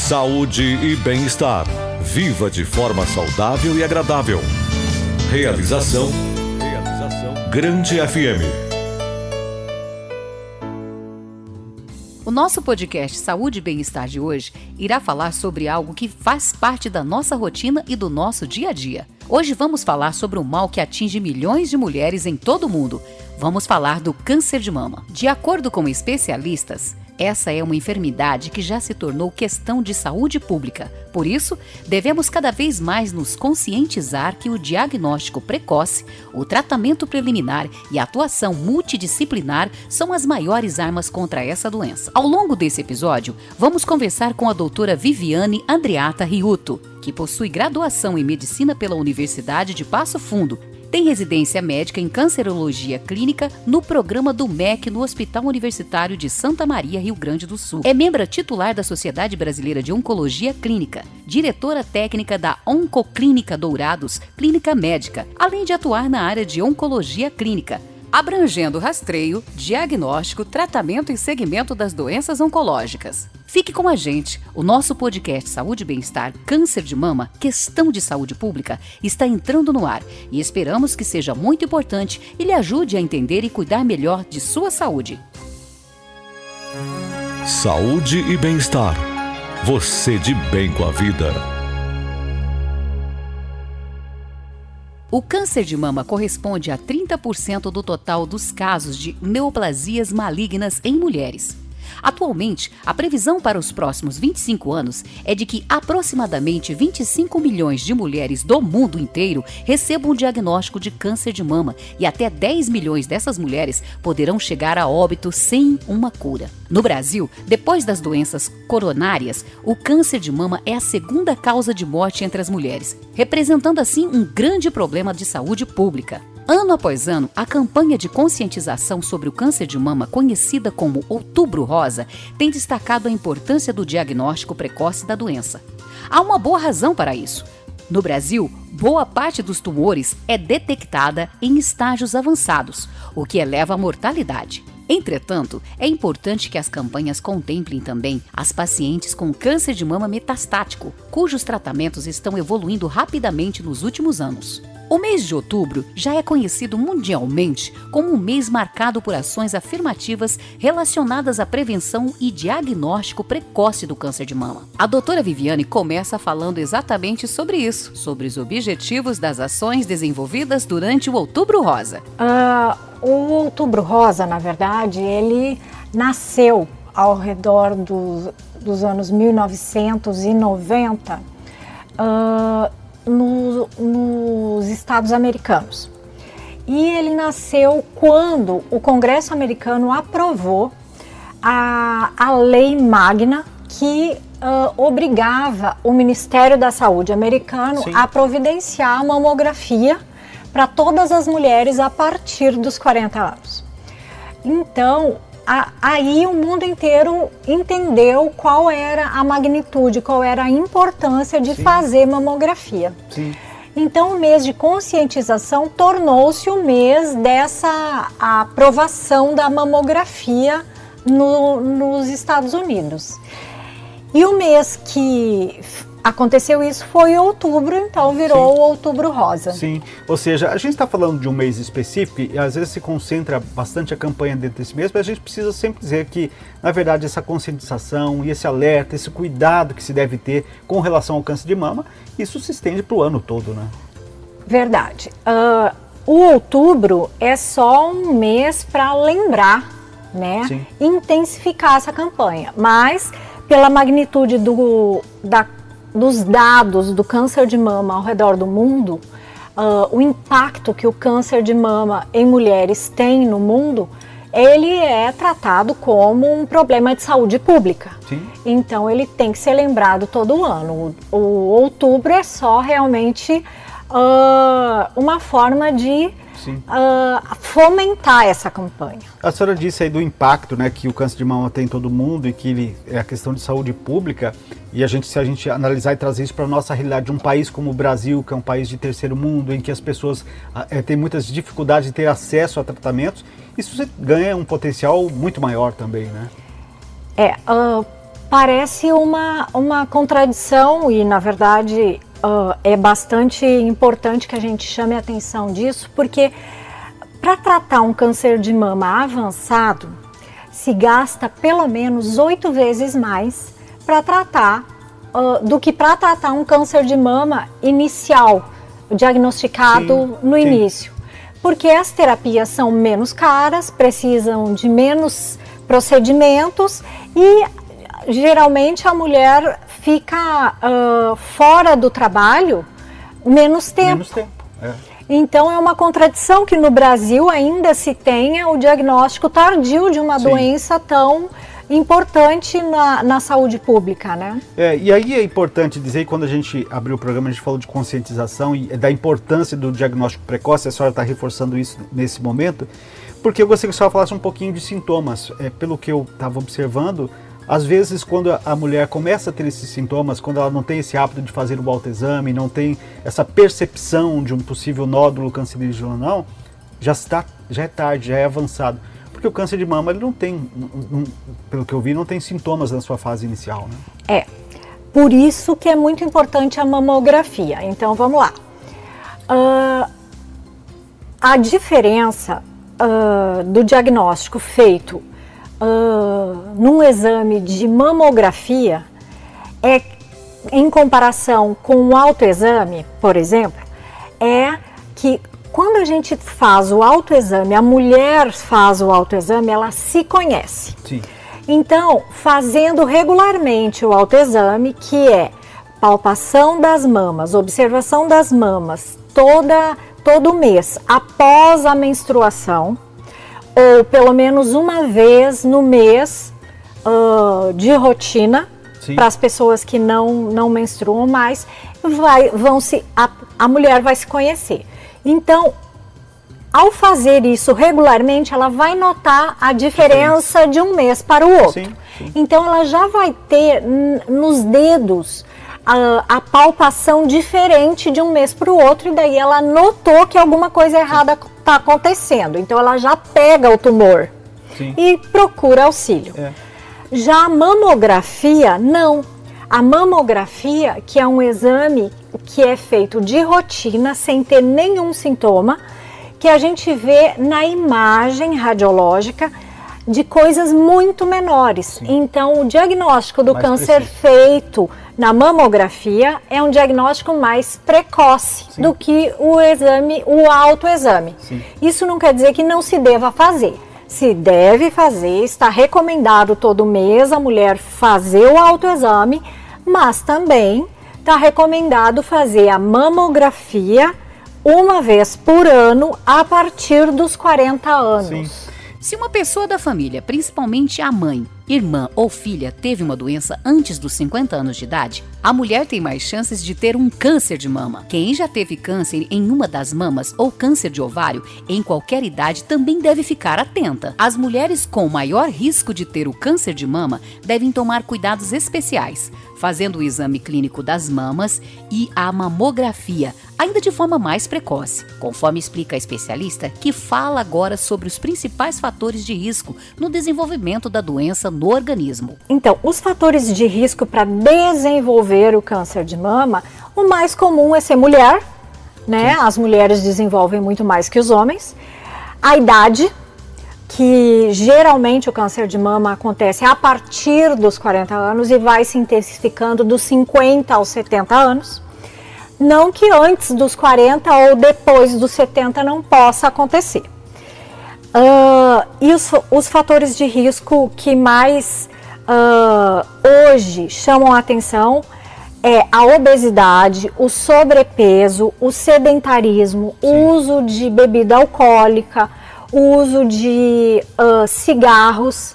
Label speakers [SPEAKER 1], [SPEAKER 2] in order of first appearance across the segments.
[SPEAKER 1] Saúde e bem-estar. Viva de forma saudável e agradável. Realização Grande FM.
[SPEAKER 2] O nosso podcast Saúde e Bem-Estar de hoje irá falar sobre algo que faz parte da nossa rotina e do nosso dia a dia. Hoje vamos falar sobre um mal que atinge milhões de mulheres em todo o mundo. Vamos falar do câncer de mama. De acordo com especialistas, essa é uma enfermidade que já se tornou questão de saúde pública. Por isso, devemos cada vez mais nos conscientizar que o diagnóstico precoce, o tratamento preliminar e a atuação multidisciplinar são as maiores armas contra essa doença. Ao longo desse episódio, vamos conversar com a doutora Viviane Andreata Riuto, que possui graduação em Medicina pela Universidade de Passo Fundo. Tem residência médica em cancerologia clínica no programa do MEC no Hospital Universitário de Santa Maria, Rio Grande do Sul. É membro titular da Sociedade Brasileira de Oncologia Clínica, diretora técnica da Oncoclínica Dourados, clínica médica, além de atuar na área de oncologia clínica, abrangendo rastreio, diagnóstico, tratamento e segmento das doenças oncológicas. Fique com a gente. O nosso podcast Saúde e Bem-Estar Câncer de Mama, Questão de Saúde Pública, está entrando no ar e esperamos que seja muito importante e lhe ajude a entender e cuidar melhor de sua saúde.
[SPEAKER 1] Saúde e bem-estar. Você de bem com a vida.
[SPEAKER 2] O câncer de mama corresponde a 30% do total dos casos de neoplasias malignas em mulheres. Atualmente, a previsão para os próximos 25 anos é de que aproximadamente 25 milhões de mulheres do mundo inteiro recebam o diagnóstico de câncer de mama e até 10 milhões dessas mulheres poderão chegar a óbito sem uma cura. No Brasil, depois das doenças coronárias, o câncer de mama é a segunda causa de morte entre as mulheres, representando assim um grande problema de saúde pública. Ano após ano, a campanha de conscientização sobre o câncer de mama, conhecida como Outubro Rosa, tem destacado a importância do diagnóstico precoce da doença. Há uma boa razão para isso. No Brasil, boa parte dos tumores é detectada em estágios avançados, o que eleva a mortalidade. Entretanto, é importante que as campanhas contemplem também as pacientes com câncer de mama metastático, cujos tratamentos estão evoluindo rapidamente nos últimos anos. O mês de outubro já é conhecido mundialmente como um mês marcado por ações afirmativas relacionadas à prevenção e diagnóstico precoce do câncer de mama. A doutora Viviane começa falando exatamente sobre isso, sobre os objetivos das ações desenvolvidas durante o Outubro Rosa.
[SPEAKER 3] O Outubro Rosa, na verdade, ele nasceu ao redor dos anos 1990, nos Estados Americanos. E ele nasceu quando o Congresso americano aprovou a Lei Magna que obrigava o Ministério da Saúde americano a providenciar a mamografia para todas as mulheres a partir dos 40 anos. Então, aí o mundo inteiro entendeu qual era a magnitude, qual era a importância de fazer mamografia. Então, o mês de conscientização tornou-se o mês dessa aprovação da mamografia nos Estados Unidos. E o mês que aconteceu isso foi outubro, então virou o Outubro Rosa.
[SPEAKER 4] Sim, ou seja, a gente está falando de um mês específico e às vezes se concentra bastante a campanha dentro desse mês, mas a gente precisa sempre dizer que, na verdade, essa conscientização e esse alerta, esse cuidado que se deve ter com relação ao câncer de mama, isso se estende para o ano todo, né? Verdade.
[SPEAKER 3] O outubro é só um mês para lembrar, né? Intensificar essa campanha, mas pela magnitude dos dados do câncer de mama ao redor do mundo, o impacto que o câncer de mama em mulheres tem no mundo, ele é tratado como um problema de saúde pública. Então ele tem que ser lembrado todo ano. O outubro é só realmente uma forma de fomentar essa campanha.
[SPEAKER 4] A senhora disse aí do impacto, né, que o câncer de mama tem em todo mundo e que ele é a questão de saúde pública, e se a gente analisar e trazer isso para a nossa realidade de um país como o Brasil, que é um país de terceiro mundo, em que as pessoas têm muitas dificuldades de ter acesso a tratamentos, isso ganha um potencial muito maior também, né?
[SPEAKER 3] Parece uma contradição e, na verdade, é bastante importante que a gente chame a atenção disso, porque para tratar um câncer de mama avançado, se gasta pelo menos 8 vezes mais para tratar do que para tratar um câncer de mama inicial, diagnosticado no início. Porque as terapias são menos caras, precisam de menos procedimentos e geralmente a mulher fica fora do trabalho menos tempo. Então é uma contradição que no Brasil ainda se tenha o diagnóstico tardio de uma doença tão importante na saúde pública, né?
[SPEAKER 4] E aí é importante dizer, quando a gente abriu o programa, a gente falou de conscientização e da importância do diagnóstico precoce, a senhora está reforçando isso nesse momento, porque eu gostaria que a senhora falasse um pouquinho de sintomas. Pelo que eu estava observando, às vezes quando a mulher começa a ter esses sintomas, quando ela não tem esse hábito de fazer o autoexame, não tem essa percepção de um possível nódulo cancerígeno ou não, já é tarde, já é avançado. Porque o câncer de mama, ele não tem, pelo que eu vi, não tem sintomas na sua fase inicial, né?
[SPEAKER 3] Por isso que é muito importante a mamografia. Então, vamos lá. A diferença do diagnóstico feito num exame de mamografia em comparação com o autoexame, por exemplo, é que quando a gente faz o autoexame, a mulher faz o autoexame, ela se conhece.
[SPEAKER 4] Sim.
[SPEAKER 3] Então, fazendo regularmente o autoexame, que é palpação das mamas, observação das mamas, todo mês após a menstruação, ou pelo menos uma vez no mês de rotina, para as pessoas que não menstruam mais, a mulher vai se conhecer. Então, ao fazer isso regularmente, ela vai notar a diferença de um mês para o outro.
[SPEAKER 4] Sim.
[SPEAKER 3] Então, ela já vai ter nos dedos a palpação diferente de um mês para o outro, e daí ela notou que alguma coisa errada está acontecendo. Então, ela já pega o tumor e procura auxílio. Já a mamografia, não. A mamografia, que é um exame que é feito de rotina, sem ter nenhum sintoma, que a gente vê na imagem radiológica de coisas muito menores. Então, o diagnóstico do câncer feito na mamografia é um diagnóstico mais precoce do que o autoexame. Isso não quer dizer que não se deva fazer. Se deve fazer, está recomendado todo mês a mulher fazer o autoexame, mas também está recomendado fazer a mamografia uma vez por ano a partir dos 40 anos.
[SPEAKER 2] Se uma pessoa da família, principalmente a mãe, irmã ou filha, teve uma doença antes dos 50 anos de idade, a mulher tem mais chances de ter um câncer de mama. Quem já teve câncer em uma das mamas ou câncer de ovário em qualquer idade também deve ficar atenta. As mulheres com maior risco de ter o câncer de mama devem tomar cuidados especiais, fazendo o exame clínico das mamas e a mamografia, ainda de forma mais precoce, conforme explica a especialista, que fala agora sobre os principais fatores de risco no desenvolvimento da doença no organismo.
[SPEAKER 3] Então, os fatores de risco para desenvolver o câncer de mama, o mais comum é ser mulher, né? As mulheres desenvolvem muito mais que os homens. A idade, que geralmente o câncer de mama acontece a partir dos 40 anos e vai se intensificando dos 50 aos 70 anos. Não que antes dos 40 ou depois dos 70 não possa acontecer. E os fatores de risco que mais hoje chamam a atenção é a obesidade, o sobrepeso, o sedentarismo, o uso de bebida alcoólica, o uso de cigarros,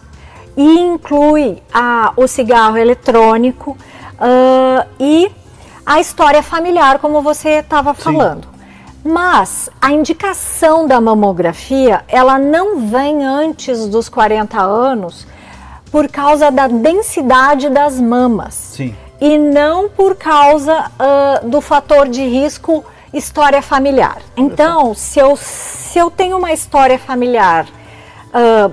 [SPEAKER 3] e inclui o cigarro eletrônico e a história familiar, como você estava falando. Mas a indicação da mamografia, ela não vem antes dos 40 anos por causa da densidade das mamas. E não por causa do fator de risco história familiar. Então, se eu tenho uma história familiar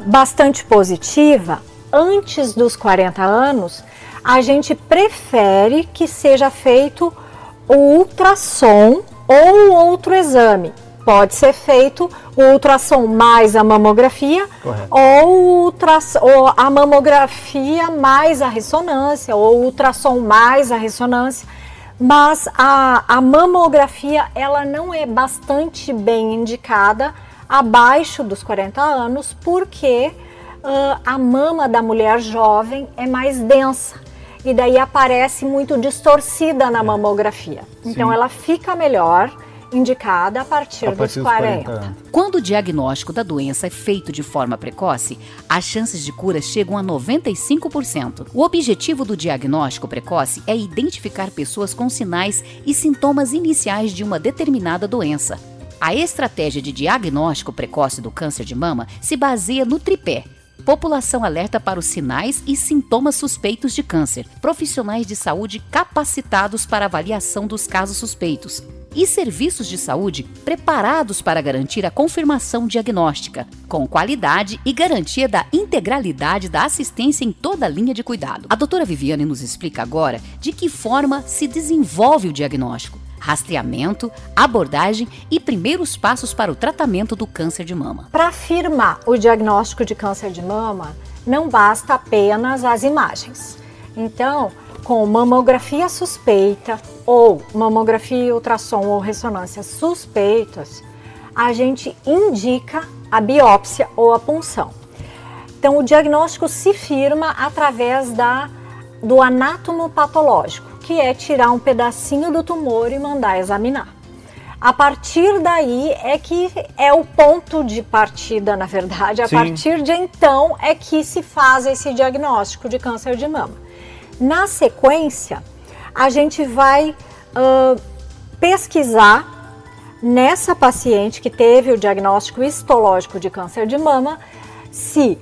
[SPEAKER 3] bastante positiva, antes dos 40 anos, a gente prefere que seja feito o ultrassom ou outro exame. Pode ser feito o ultrassom mais a mamografia, ou a mamografia mais a ressonância, ou o ultrassom mais a ressonância. Mas a mamografia, ela não é bastante bem indicada abaixo dos 40 anos, porque a mama da mulher jovem é mais densa. E daí aparece muito distorcida na mamografia. Então ela fica melhor indicada a partir dos 40.
[SPEAKER 2] Quando o diagnóstico da doença é feito de forma precoce, as chances de cura chegam a 95%. O objetivo do diagnóstico precoce é identificar pessoas com sinais e sintomas iniciais de uma determinada doença. A estratégia de diagnóstico precoce do câncer de mama se baseia no tripé: população alerta para os sinais e sintomas suspeitos de câncer, profissionais de saúde capacitados para avaliação dos casos suspeitos e serviços de saúde preparados para garantir a confirmação diagnóstica, com qualidade e garantia da integralidade da assistência em toda a linha de cuidado. A doutora Viviane nos explica agora de que forma se desenvolve o diagnóstico, rastreamento, abordagem e primeiros passos para o tratamento do câncer de mama.
[SPEAKER 3] Para afirmar o diagnóstico de câncer de mama, não basta apenas as imagens. Então, com mamografia suspeita ou mamografia, ultrassom ou ressonância suspeitas, a gente indica a biópsia ou a punção. Então, o diagnóstico se firma através do anátomo patológico, que é tirar um pedacinho do tumor e mandar examinar. A partir daí é que é o ponto de partida, na verdade. A partir de então é que se faz esse diagnóstico de câncer de mama. Na sequência, a gente vai pesquisar nessa paciente que teve o diagnóstico histológico de câncer de mama, se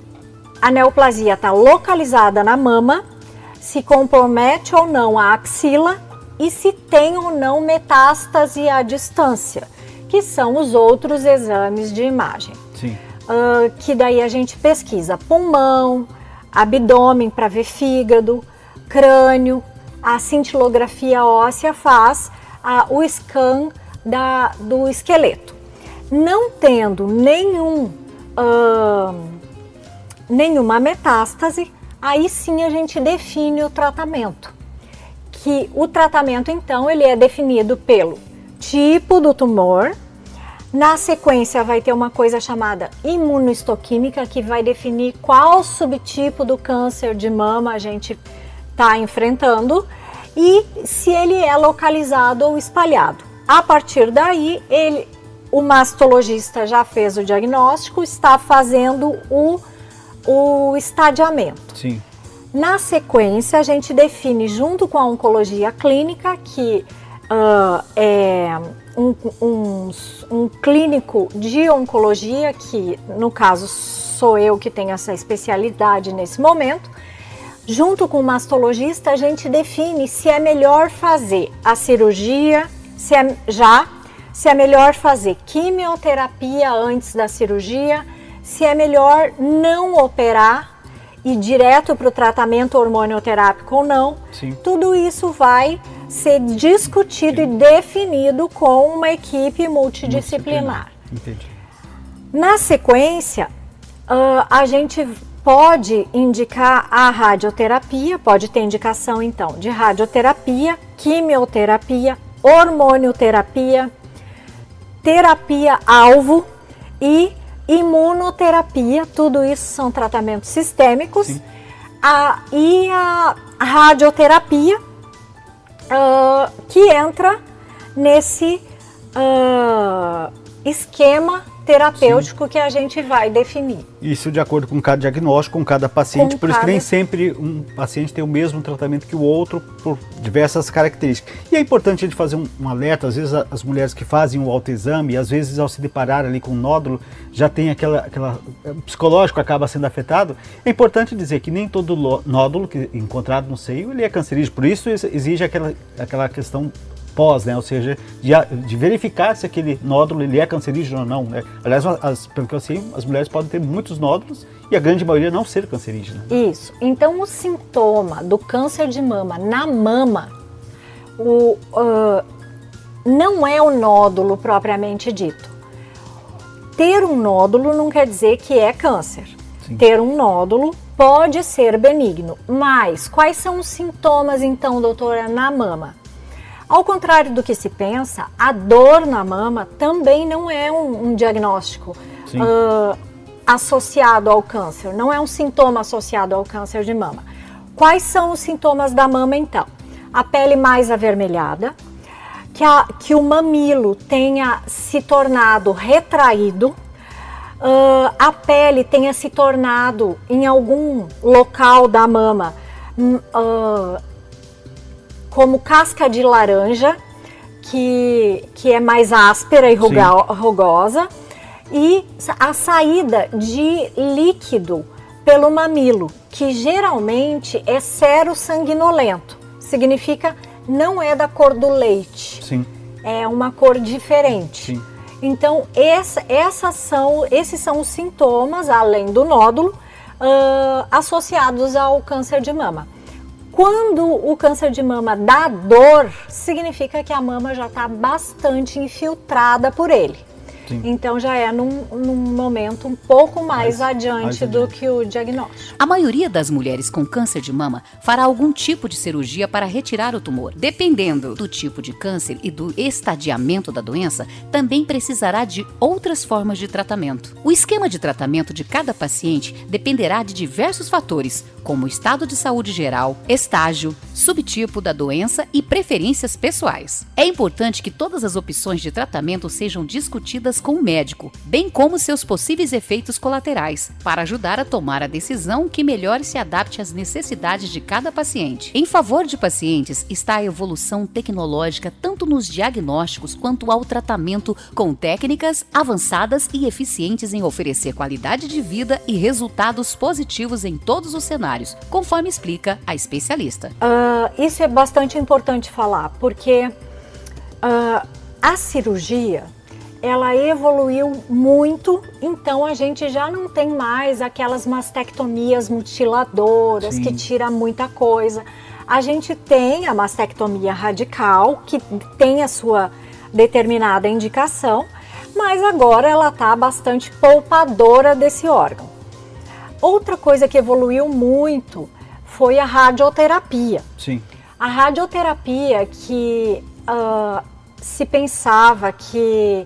[SPEAKER 3] a neoplasia está localizada na mama, se compromete ou não a axila e se tem ou não metástase à distância, que são os outros exames de imagem. Que daí a gente pesquisa pulmão, abdômen para ver fígado, crânio, a cintilografia óssea faz o scan do esqueleto. Não tendo nenhuma metástase, aí sim a gente define o tratamento. Que o tratamento, então, ele é definido pelo tipo do tumor. Na sequência vai ter uma coisa chamada imunohistoquímica, que vai definir qual subtipo do câncer de mama a gente está enfrentando e se ele é localizado ou espalhado. A partir daí, o mastologista já fez o diagnóstico, está fazendo o estadiamento. Na sequência, a gente define junto com a oncologia clínica, que é um clínico de oncologia, que no caso sou eu que tenho essa especialidade nesse momento. Junto com o mastologista, a gente define se é melhor fazer a cirurgia, se é melhor fazer quimioterapia antes da cirurgia, se é melhor não operar e ir direto para o tratamento hormonioterápico ou não. Tudo isso vai ser discutido e definido com uma equipe multidisciplinar. Na sequência, a gente pode indicar a radioterapia, pode ter indicação então de radioterapia, quimioterapia, hormonioterapia, terapia-alvo e imunoterapia. Tudo isso são tratamentos sistêmicos. E a radioterapia que entra nesse esquema terapêutico que a gente vai definir.
[SPEAKER 4] Isso de acordo com cada diagnóstico, com cada paciente, por isso que nem sempre um paciente tem o mesmo tratamento que o outro por diversas características. E é importante a gente fazer um alerta, às vezes as mulheres que fazem o autoexame, às vezes ao se deparar ali com um nódulo, já tem aquela psicológico acaba sendo afetado. É importante dizer que nem todo nódulo que é encontrado no seio, ele é cancerígeno, por isso exige aquela questão pós, né? Ou seja, de verificar se aquele nódulo ele é cancerígeno ou não, né? Aliás, pelo que eu sei, as mulheres podem ter muitos nódulos e a grande maioria não ser cancerígena.
[SPEAKER 3] Isso. Então, o sintoma do câncer de mama na mama, não é o nódulo propriamente dito. Ter um nódulo não quer dizer que é câncer. Sim. Ter um nódulo pode ser benigno. Mas quais são os sintomas, então, doutora, na mama? Ao contrário do que se pensa, a dor na mama também não é um diagnóstico associado ao câncer, não é um sintoma associado ao câncer de mama. Quais são os sintomas da mama, então? A pele mais avermelhada, que o mamilo tenha se tornado retraído, a pele tenha se tornado em algum local da mama como casca de laranja, que é mais áspera e rugosa, e a saída de líquido pelo mamilo, que geralmente é sero-sanguinolento, significa não é da cor do leite, sim, é uma cor diferente. Sim. Então, esses são os sintomas, além do nódulo, associados ao câncer de mama. Quando o câncer de mama dá dor, significa que a mama já está bastante infiltrada por ele. Sim. Então já é num momento um pouco mais adiante do que o diagnóstico.
[SPEAKER 2] A maioria das mulheres com câncer de mama fará algum tipo de cirurgia para retirar o tumor. Dependendo do tipo de câncer e do estadiamento da doença, também precisará de outras formas de tratamento. O esquema de tratamento de cada paciente dependerá de diversos fatores, como o estado de saúde geral, estágio, subtipo da doença e preferências pessoais. É importante que todas as opções de tratamento sejam discutidas com o médico, bem como seus possíveis efeitos colaterais, para ajudar a tomar a decisão que melhor se adapte às necessidades de cada paciente. Em favor de pacientes está a evolução tecnológica tanto nos diagnósticos quanto ao tratamento, com técnicas avançadas e eficientes em oferecer qualidade de vida e resultados positivos em todos os cenários, conforme explica a especialista.
[SPEAKER 3] Isso é bastante importante falar, porque a cirurgia ela evoluiu muito, então a gente já não tem mais aquelas mastectomias mutiladoras, sim, que tira muita coisa. A gente tem a mastectomia radical, que tem a sua determinada indicação, mas agora ela está bastante poupadora desse órgão. Outra coisa que evoluiu muito foi a radioterapia.
[SPEAKER 4] Sim.
[SPEAKER 3] A radioterapia que se pensava que,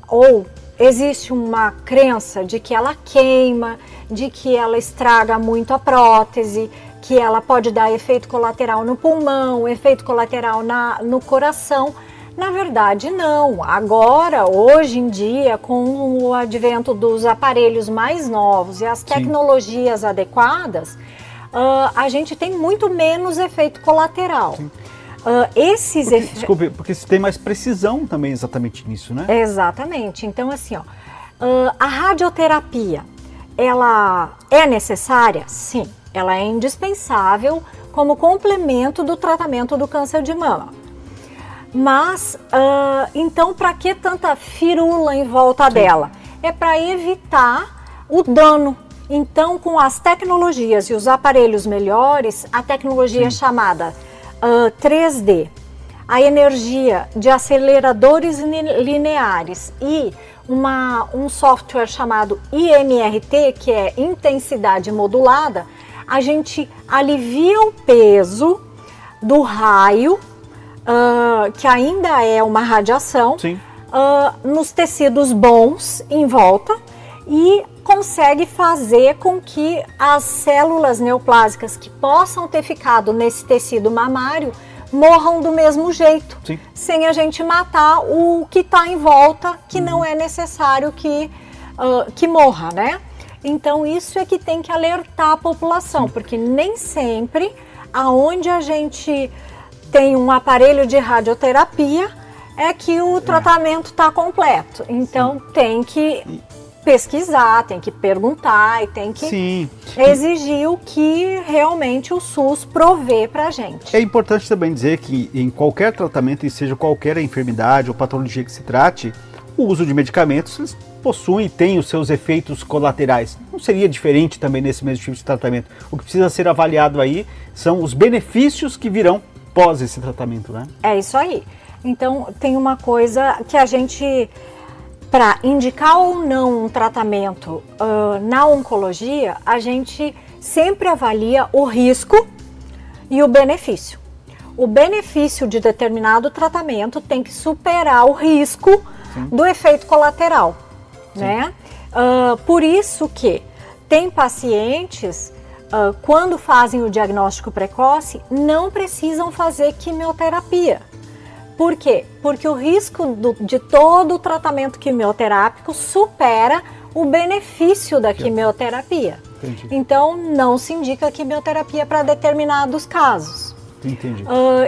[SPEAKER 3] ou existe uma crença de que ela queima, de que ela estraga muito a prótese, que ela pode dar efeito colateral no pulmão, efeito colateral no coração. Na verdade, não. Agora, hoje em dia, com o advento dos aparelhos mais novos e as tecnologias adequadas, a gente tem muito menos efeito colateral.
[SPEAKER 4] Desculpe, porque você tem mais precisão também exatamente nisso, né?
[SPEAKER 3] Exatamente. Então, assim, a radioterapia, ela é necessária? Sim. Ela é indispensável como complemento do tratamento do câncer de mama. Mas, então, para que tanta firula em volta dela? É para evitar o dano. Então, com as tecnologias e os aparelhos melhores, a tecnologia chamada 3D, a energia de aceleradores lineares e um software chamado IMRT, que é intensidade modulada, a gente alivia o peso do raio, que ainda é uma radiação, nos tecidos bons em volta, e consegue fazer com que as células neoplásicas que possam ter ficado nesse tecido mamário morram do mesmo jeito, sem a gente matar o que está em volta, que não é necessário que morra, né? Então isso é que tem que alertar a população, porque nem sempre aonde a gente tem um aparelho de radioterapia é que o tratamento está completo. Então tem que pesquisar, tem que perguntar e tem que
[SPEAKER 4] Sim.
[SPEAKER 3] exigir o que realmente o SUS provê pra gente.
[SPEAKER 4] É importante também dizer que em qualquer tratamento, e seja qualquer enfermidade ou patologia que se trate, o uso de medicamentos eles possuem e têm os seus efeitos colaterais. Não seria diferente também nesse mesmo tipo de tratamento. O que precisa ser avaliado aí são os benefícios que virão pós esse tratamento, né?
[SPEAKER 3] É isso aí. Então, tem uma coisa que a gente, para indicar ou não um tratamento na oncologia, a gente sempre avalia o risco e o benefício. O benefício de determinado tratamento tem que superar o risco do efeito colateral, né? Por isso que tem pacientes, quando fazem o diagnóstico precoce, não precisam fazer quimioterapia. Por quê? Porque o risco de todo o tratamento quimioterápico supera o benefício da quimioterapia.
[SPEAKER 4] Entendi.
[SPEAKER 3] Então, não se indica quimioterapia para determinados casos.
[SPEAKER 4] Entendi.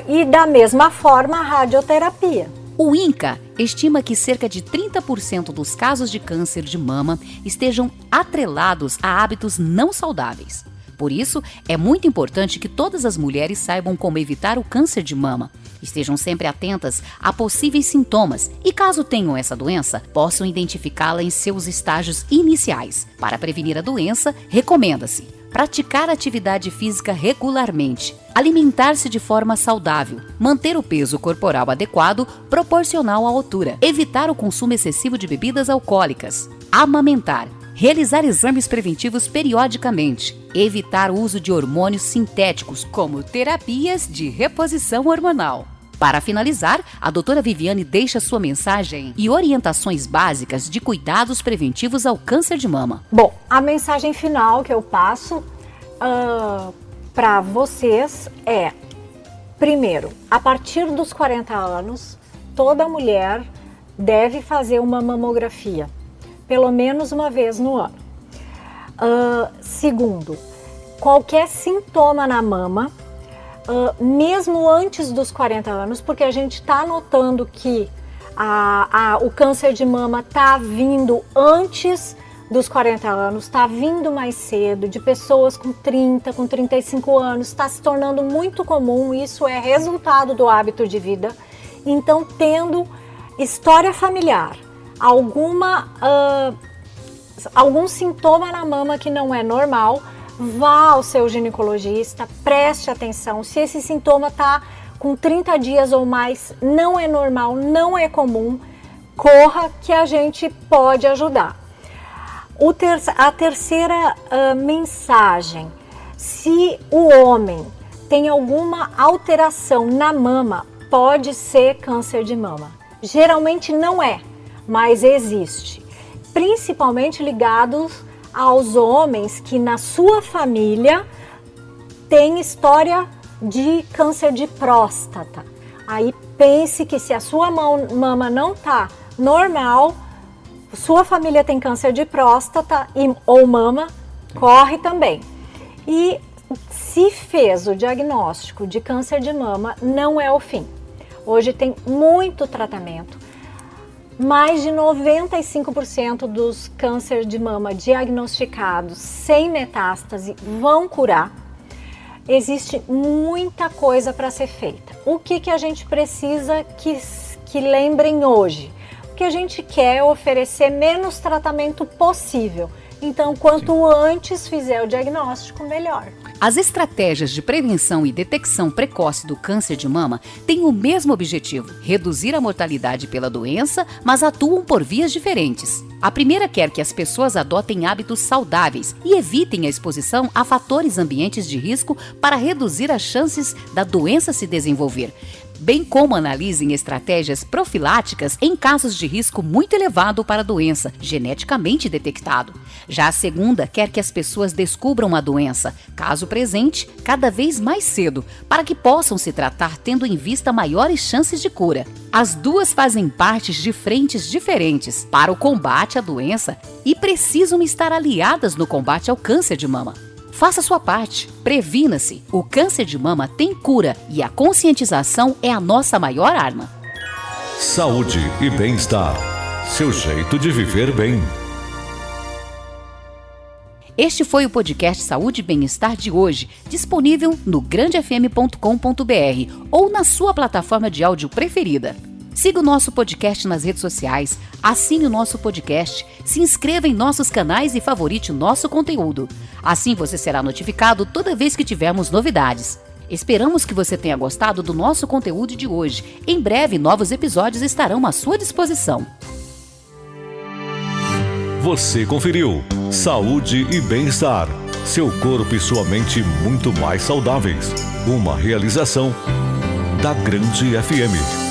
[SPEAKER 3] E da mesma forma, a radioterapia.
[SPEAKER 2] O INCA estima que cerca de 30% dos casos de câncer de mama estejam atrelados a hábitos não saudáveis. Por isso, é muito importante que todas as mulheres saibam como evitar o câncer de mama. Estejam sempre atentas a possíveis sintomas e, caso tenham essa doença, possam identificá-la em seus estágios iniciais. Para prevenir a doença, recomenda-se praticar atividade física regularmente, alimentar-se de forma saudável, manter o peso corporal adequado proporcional à altura, evitar o consumo excessivo de bebidas alcoólicas, amamentar, realizar exames preventivos periodicamente, evitar o uso de hormônios sintéticos, como terapias de reposição hormonal. Para finalizar, a doutora Viviane deixa sua mensagem e orientações básicas de cuidados preventivos ao câncer de mama.
[SPEAKER 3] Bom, a mensagem final que eu passo para vocês é, primeiro, a partir dos 40 anos, toda mulher deve fazer uma mamografia, pelo menos uma vez no ano. Segundo, qualquer sintoma na mama, mesmo antes dos 40 anos, porque a gente está notando que o câncer de mama está vindo antes dos 40 anos, está vindo mais cedo, de pessoas com 30, com 35 anos, está se tornando muito comum, isso é resultado do hábito de vida. Então, tendo história familiar, algum sintoma na mama que não é normal, vá ao seu ginecologista, preste atenção. Se esse sintoma está com 30 dias ou mais, não é normal, não é comum, corra que a gente pode ajudar. A terceira mensagem, se o homem tem alguma alteração na mama, pode ser câncer de mama. Geralmente não é, mas existe. Principalmente ligados aos homens que na sua família tem história de câncer de próstata. Aí pense que se a sua mama não está normal, sua família tem câncer de próstata ou mama, corre também. E se fez o diagnóstico de câncer de mama, não é o fim. Hoje tem muito tratamento. Mais de 95% dos cânceres de mama diagnosticados sem metástase vão curar. Existe muita coisa para ser feita. O que a gente precisa que lembrem hoje? O que a gente quer é oferecer menos tratamento possível. Então, quanto antes fizer o diagnóstico, melhor.
[SPEAKER 2] As estratégias de prevenção e detecção precoce do câncer de mama têm o mesmo objetivo, reduzir a mortalidade pela doença, mas atuam por vias diferentes. A primeira quer que as pessoas adotem hábitos saudáveis e evitem a exposição a fatores ambientes de risco para reduzir as chances da doença se desenvolver, bem como analisem estratégias profiláticas em casos de risco muito elevado para a doença, geneticamente detectado. Já a segunda quer que as pessoas descubram a doença, caso presente, cada vez mais cedo, para que possam se tratar tendo em vista maiores chances de cura. As duas fazem parte de frentes diferentes para o combate à doença e precisam estar aliadas no combate ao câncer de mama. Faça sua parte, previna-se. O câncer de mama tem cura e a conscientização é a nossa maior arma.
[SPEAKER 1] Saúde e bem-estar. Seu jeito de viver bem.
[SPEAKER 2] Este foi o podcast Saúde e Bem-Estar de hoje, disponível no grandefm.com.br ou na sua plataforma de áudio preferida. Siga o nosso podcast nas redes sociais, assine o nosso podcast, se inscreva em nossos canais e favorite o nosso conteúdo. Assim você será notificado toda vez que tivermos novidades. Esperamos que você tenha gostado do nosso conteúdo de hoje. Em breve, novos episódios estarão à sua disposição.
[SPEAKER 1] Você conferiu Saúde e Bem-Estar. Seu corpo e sua mente muito mais saudáveis. Uma realização da Grande FM.